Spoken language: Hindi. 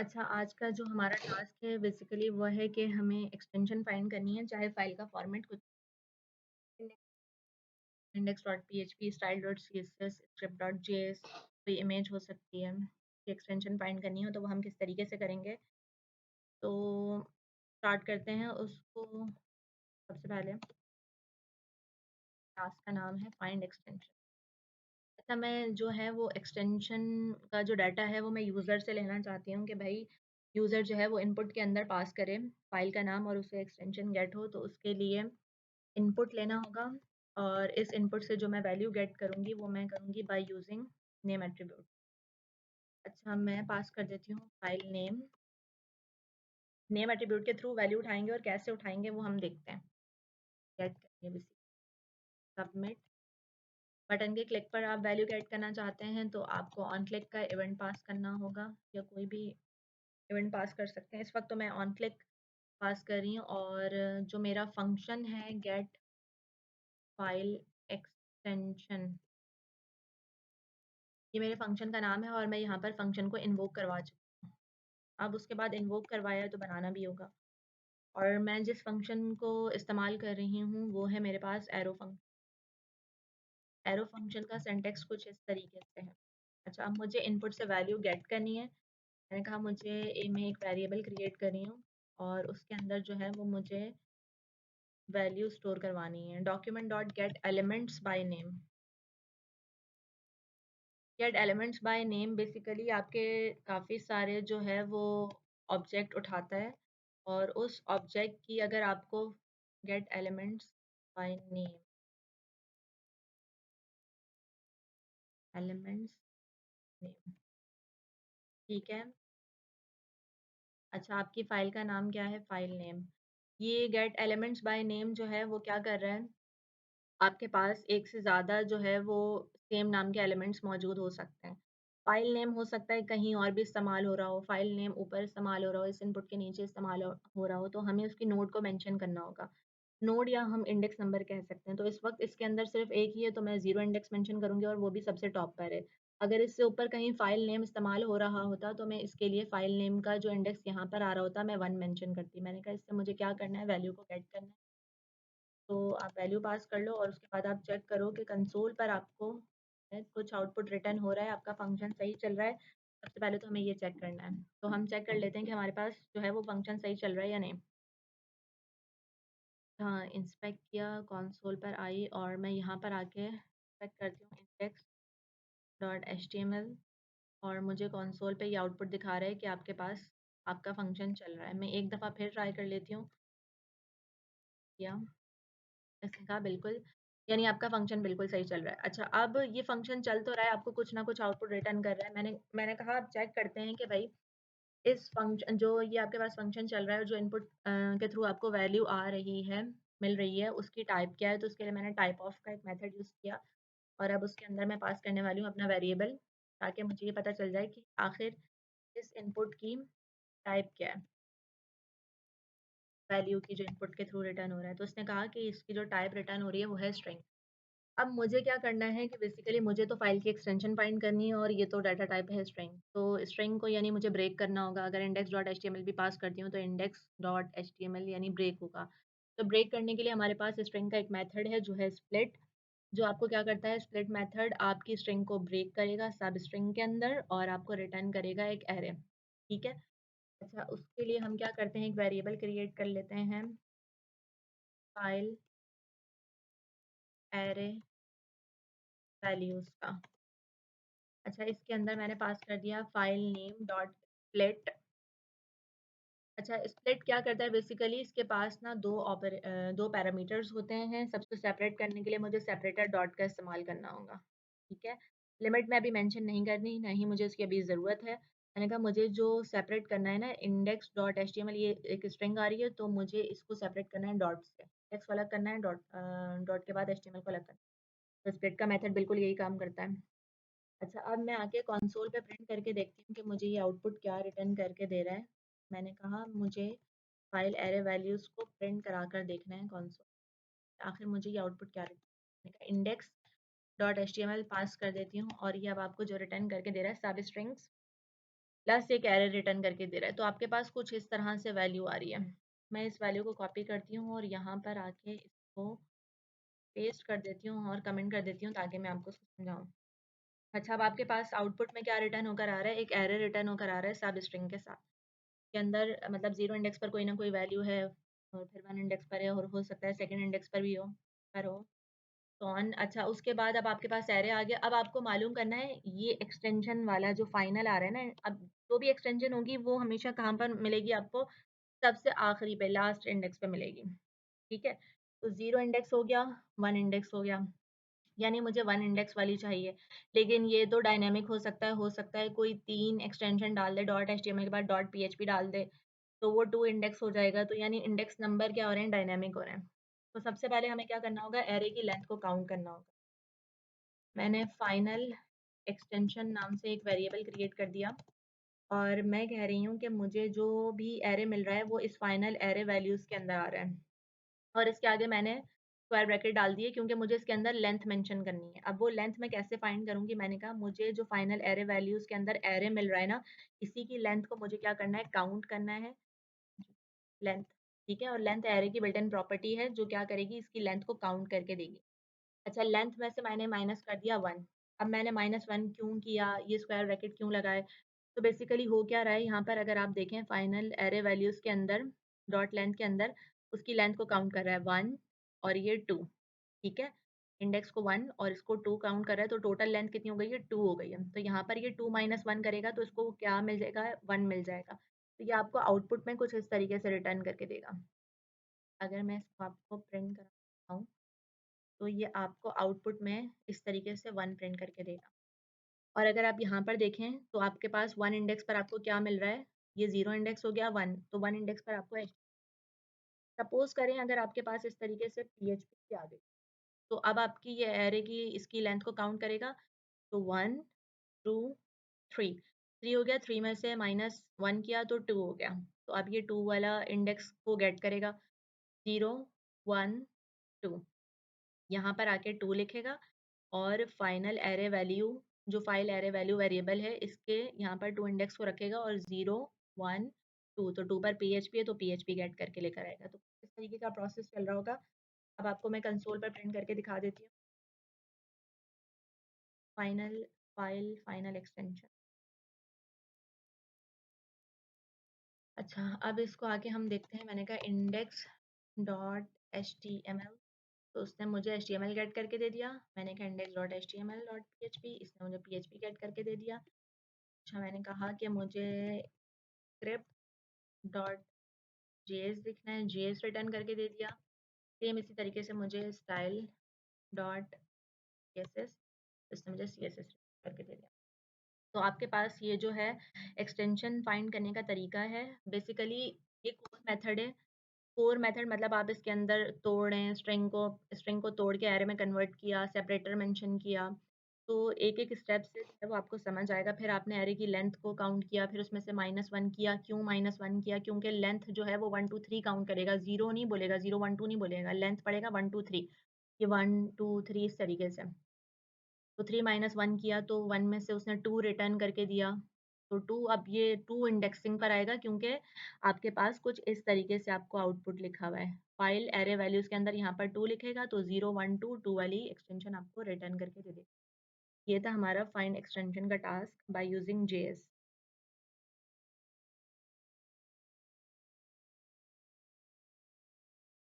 अच्छा, आज का जो हमारा टास्क है बेसिकली वो है कि हमें एक्सटेंशन फाइंड करनी है, चाहे फाइल का फॉर्मेट कुछ index.php, style.css, script.js, कोई इमेज हो सकती है। एक्सटेंशन फाइंड करनी हो तो वो हम किस तरीके से करेंगे? तो स्टार्ट करते हैं उसको। सबसे पहले टास्क का नाम है फाइंड एक्सटेंशन। अच्छा, मैं जो है वो एक्सटेंशन का जो डाटा है वो मैं यूज़र से लेना चाहती हूँ कि भाई यूज़र जो है वो इनपुट के अंदर पास करे फाइल का नाम और उसे एक्सटेंशन गेट हो, तो उसके लिए इनपुट लेना होगा। और इस इनपुट से जो मैं वैल्यू गेट करूँगी वो मैं करूँगी बाय यूजिंग नेम एट्रीब्यूट। अच्छा, मैं पास कर देती हूँ फाइल नेम। नेम एट्रीब्यूट के थ्रू वैल्यू उठाएंगे और कैसे उठाएंगे वो हम देखते हैं। गेट करेंगे सबमिट बटन के क्लिक पर आप वैल्यू गेट करना चाहते हैं तो आपको ऑन क्लिक का इवेंट पास करना होगा, या कोई भी इवेंट पास कर सकते हैं। इस वक्त तो मैं ऑन क्लिक पास कर रही हूँ, और जो मेरा फंक्शन है गेट फाइल एक्सटेंशन, ये मेरे फंक्शन का नाम है और मैं यहाँ पर फंक्शन को इन्वोक करवा चुकी हूँ। अब उसके बाद इन्वोक करवाया है तो बनाना भी होगा। और मैं जिस फंक्शन को इस्तेमाल कर रही हूँ वो है मेरे पास एरो फंक्शन। एरो फंक्शन का सिंटैक्स कुछ इस तरीके से है। अच्छा, अब मुझे इनपुट से वैल्यू गेट करनी है। मैंने कहा मुझे मैं एक वेरिएबल क्रिएट कर रही हूँ और उसके अंदर जो है वो मुझे वैल्यू स्टोर करवानी है। Document dot gate elements by name. Gate elements by name basically आपके काफ़ी सारे जो है वो ऑब्जेक्ट उठाता है, और उस ऑब्जेक्ट की अगर आपको gate elements by name, elements name, ठीक है। अच्छा, आपकी फ़ाइल का नाम क्या है? File name. ये गेट एलिमेंट्स बाय नेम जो है वो क्या कर रहा है, आपके पास एक से ज़्यादा जो है वो सेम नाम के एलिमेंट्स मौजूद हो सकते हैं। फ़ाइल नेम हो सकता है कहीं और भी इस्तेमाल हो रहा हो, फ़ाइल नेम ऊपर इस्तेमाल हो रहा हो, इस इनपुट के नीचे इस्तेमाल हो रहा हो, तो हमें उसकी नोड को मेंशन करना होगा। नोड या हम इंडेक्स नंबर कह सकते हैं। तो इस वक़्त इसके अंदर सिर्फ़ एक ही है तो मैं 0 इंडेक्स मेंशन करूँगी और वो भी सबसे टॉप पर है। अगर इससे ऊपर कहीं फ़ाइल नेम इस्तेमाल हो रहा होता तो मैं इसके लिए फ़ाइल नेम का जो इंडेक्स यहाँ पर आ रहा होता मैं 1 मेंशन करती। मैंने कहा इससे मुझे क्या करना है, वैल्यू को गेट करना है। तो आप वैल्यू पास कर लो और उसके बाद आप चेक करो कि कंसोल पर आपको कुछ आउटपुट रिटर्न हो रहा है, आपका फंक्शन सही चल रहा है। सबसे पहले तो हमें ये चेक करना है। तो हम चेक कर लेते हैं कि हमारे पास जो है वो फंक्शन सही चल रहा है या नहीं। हाँ, इंस्पेक्ट किया, कंसोल पर आई और मैं यहाँ पर आके चेक करती हूँ index.html, और मुझे कंसोल पे ये आउटपुट दिखा रहा है कि आपके पास आपका फंक्शन चल रहा है। मैं एक दफ़ा फिर ट्राई कर लेती हूँ। या इसने कहा बिल्कुल, यानी आपका फ़ंक्शन बिल्कुल सही चल रहा है। अच्छा, अब ये फ़ंक्शन चल तो रहा है, आपको कुछ ना कुछ आउटपुट रिटर्न कर रहा है। मैंने कहा अब चेक करते हैं कि भई इस फ़ंक्शन जो ये आपके पास फ़ंक्शन चल रहा है और जो इनपुट के थ्रू आपको वैल्यू आ रही है, मिल रही है, उसकी टाइप क्या है? तो उसके लिए मैंने टाइप ऑफ का एक मेथड यूज़ किया, और अब उसके अंदर मैं पास करने वाली हूँ अपना वेरिएबल, ताकि मुझे ये पता चल जाए कि आखिर इस इनपुट की टाइप क्या है? वैल्यू की जो इनपुट के थ्रू रिटर्न हो रहा है। तो उसने कहा कि इसकी जो टाइप रिटर्न हो रही है वो है स्ट्रिंग। अब मुझे क्या करना है कि बेसिकली मुझे तो फ़ाइल की एक्सटेंशन फाइंड करनी है, और ये तो डाटा टाइप है स्ट्रिंग। तो स्ट्रिंग को यानी मुझे ब्रेक करना होगा। अगर index.html भी पास करती हूँ तो index.html यानी ब्रेक होगा। तो ब्रेक करने के लिए हमारे पास स्ट्रिंग का एक मेथड है जो है स्प्लिट, जो आपको क्या करता है, स्प्लिट मेथड आपकी स्ट्रिंग को ब्रेक करेगा सब स्ट्रिंग के अंदर और आपको रिटर्न करेगा एक एरे। ठीक है? अच्छा, उसके लिए हम क्या करते हैं, एक वेरिएबल क्रिएट कर लेते हैं, फाइल एरे वैल्यूज़ का। अच्छा, इसके अंदर मैंने पास कर दिया फाइल नेम डॉट स्प्लिट। अच्छा, स्प्लिट क्या करता है बेसिकली, इसके पास ना दो पैरामीटर्स होते हैं। सबको सेपरेट करने के लिए मुझे सेपरेटर डॉट का इस्तेमाल करना होगा। ठीक है, लिमिट में अभी मेंशन नहीं करनी, नहीं मुझे इसकी अभी ज़रूरत है। मैंने कहा मुझे जो सेपरेट करना है ना, index dot H T M L, ये एक स्ट्रिंग आ रही है तो मुझे इसको सेपरेट करना है डॉट से। इंडेक्स को अलग करना है, डॉट के बाद एच टी एम एल को अलग करना है। तो स्प्लिट का मेथड बिल्कुल यही काम करता है। अच्छा, अब मैं आके कंसोल पे प्रिंट करके देखती हूँ कि मुझे ये आउटपुट क्या रिटर्न करके दे रहा है। मैंने कहा मुझे फाइल एरे वैल्यूज़ को प्रिंट करा कर देखना है कंसोल, आखिर मुझे ये आउटपुट क्या return. Index dot H T M L pass कर देती हूँ और ये अब आपको जो रिटर्न करके दे रहा है सब स्ट्रिंग्स प्लस एक एरर रिटर्न करके दे रहा है। तो आपके पास कुछ इस तरह से वैल्यू आ रही है। मैं इस वैल्यू को कॉपी करती हूँ और यहाँ पर आके इसको पेस्ट कर देती हूँ और कमेंट कर देती हूँ ताकि मैं आपको समझाऊँ। अच्छा, अब आपके पास आउटपुट में क्या रिटर्न होकर आ रहा है? एक एरर रिटर्न होकर आ रहा है सब स्ट्रिंग के साथ। के अंदर मतलब 0 इंडेक्स पर कोई ना कोई वैल्यू है और फिर 1 इंडेक्स पर है और हो सकता है सेकंड इंडेक्स पर भी हो, पर हो। तो ऑन अच्छा उसके बाद अब आपके पास एरे आ गया। अब आपको मालूम करना है ये एक्सटेंशन वाला जो फाइनल आ रहा है ना, अब जो भी एक्सटेंशन होगी वो हमेशा कहाँ पर मिलेगी आपको? सबसे आखिरी पे, लास्ट इंडेक्स पे मिलेगी। ठीक है? तो 0 इंडेक्स हो गया, 1 इंडेक्स हो गया। यानी मुझे 1 इंडेक्स वाली चाहिए। लेकिन ये तो डायनामिक हो सकता है कोई 3 एक्सटेंशन डाल दे, डॉट एचटीएमएल के बाद डॉट पीएचपी डाल दे, तो वो 2 इंडेक्स हो जाएगा। तो यानी इंडेक्स नंबर क्या हो रहे हैं? डायनामिक हो रहे हैं। तो सबसे पहले हमें क्या करना होगा? एरे की लेंथ को काउंट करना होगा। मैंने फाइनल एक्सटेंशन नाम से एक वेरिएबल क्रिएट कर दिया और मैं कह रही हूँ कि मुझे जो भी एरे मिल रहा है वो इस फाइनल एरे वैल्यूज़ के अंदर आ रहा है। और इसके आगे मैंने स्क्वायर ब्रैकेट डाल दिए क्योंकि मुझे इसके अंदर लेंथ मेंशन करनी है। अब वो लेंथ मैं कैसे फाइंड करूँगी? मैंने कहा मुझे जो फाइनल एरे वैल्यूज़ के अंदर एरे मिल रहा है ना, इसी की लेंथ को मुझे क्या करना है? काउंट करना है लेंथ, ठीक है? और लेंथ एरे की बिल्ट इन प्रॉपर्टी है जो क्या करेगी? इसकी लेंथ को काउंट करके देगी। अच्छा, लेंथ में से मैंने माइनस कर दिया 1। अब मैंने -1 क्यों किया? ये स्क्वायर ब्रैकेट क्यों लगाए? तो बेसिकली हो क्या रहा है यहाँ पर? अगर आप देखें फाइनल एरे वैल्यूज़ के अंदर डॉट लेंथ के अंदर उसकी लेंथ को काउंट कर रहा है 1 और ये 2, ठीक है? इंडेक्स को 1 और इसको 2 काउंट कर रहा है तो टोटल लेंथ कितनी हो गई है? 2 हो गई है। तो यहाँ पर ये 2 माइनस 1 करेगा तो इसको क्या मिल जाएगा? 1 मिल जाएगा। तो ये आपको आउटपुट में कुछ इस तरीके से रिटर्न करके देगा। अगर मैं इसको आपको प्रिंट कराता हूँ तो ये आपको आउटपुट में इस तरीके से 1 प्रिंट करके देगा। और अगर आप यहाँ पर देखें तो आपके पास 1 इंडेक्स पर आपको क्या मिल रहा है? ये 0 इंडेक्स हो गया 1, तो 1 इंडेक्स पर आपको सपोज़ करें अगर आपके पास इस तरीके से पीएचपी आ गई, तो अब आपकी ये एरे की इसकी लेंथ को काउंट करेगा, तो 1, 2, 3, 3 हो गया, 3 में से -1 किया तो 2 हो गया। तो अब ये 2 वाला इंडेक्स को गेट करेगा, 0, 1, 2, यहाँ पर आके 2 लिखेगा और फाइनल एरे वैल्यू जो फाइल एरे वैल्यू वेरिएबल है इसके यहाँ पर 2 इंडेक्स को रखेगा और 0, 1, 2, तो 2 पर पीएचपी है तो पीएचपी गेट करके लेकर आएगा। तो इस तरीके का प्रोसेस चल रहा होगा। अब आपको मैं कंसोल पर प्रिंट करके दिखा देती हूँ। Final file final extension. अच्छा, अब इसको आके हम देखते हैं। मैंने कहा इंडेक्स डॉट एचटीएमएल, तो उसने मुझे एचटीएमएल गेट करके दे दिया। मैंने कहा index dot HTML dot PHP, इसने मुझे पीएचपी गेट करके दे दिया। अच्छा, मैंने कहा कि मुझे स्क्रिप्ट डॉट जेएस दिखना है, जेएस रिटर्न करके दे दिया। सेम इसी तरीके से मुझे स्टाइल डॉट सीएसएस, इसने मुझे सीएसएस करके दे दिया। तो आपके पास ये जो है एक्सटेंशन फाइंड करने का तरीका है। बेसिकली ये कोर मेथड है। कोर मेथड मतलब आप इसके अंदर तोड़ें स्ट्रिंग को तोड़ के एरे में कन्वर्ट किया, सेपरेटर मेंशन किया, तो एक-एक स्टेप से जो है वो आपको समझ आएगा। फिर आपने एरे की लेंथ को काउंट किया, फिर उसमें से -1 किया। क्यों -1 किया? क्योंकि लेंथ जो है वो 1, 2, 3 काउंट करेगा, 0 नहीं बोलेगा, 0, 1, 2 नहीं बोलेगा, लेंथ पड़ेगा 1, 2, 3। ये 1, 2, 3 इस तरीके से। तो 3 -1 किया तो 1 में से उसने 2 रिटर्न करके दिया। तो 2 अब ये 2 इंडेक्सिंग पर आएगा क्योंकि आपके पास कुछ इस तरीके से आपको आउटपुट लिखा हुआ है। फाइल एरे वैल्यूज़ के अंदर यहाँ पर 2 लिखेगा तो 0, 1, 2, 2 वाली एक्सटेंशन आपको रिटर्न करके दे देगा। ये था हमारा फाइंड एक्सटेंशन का टास्क बाय यूजिंग जेएस।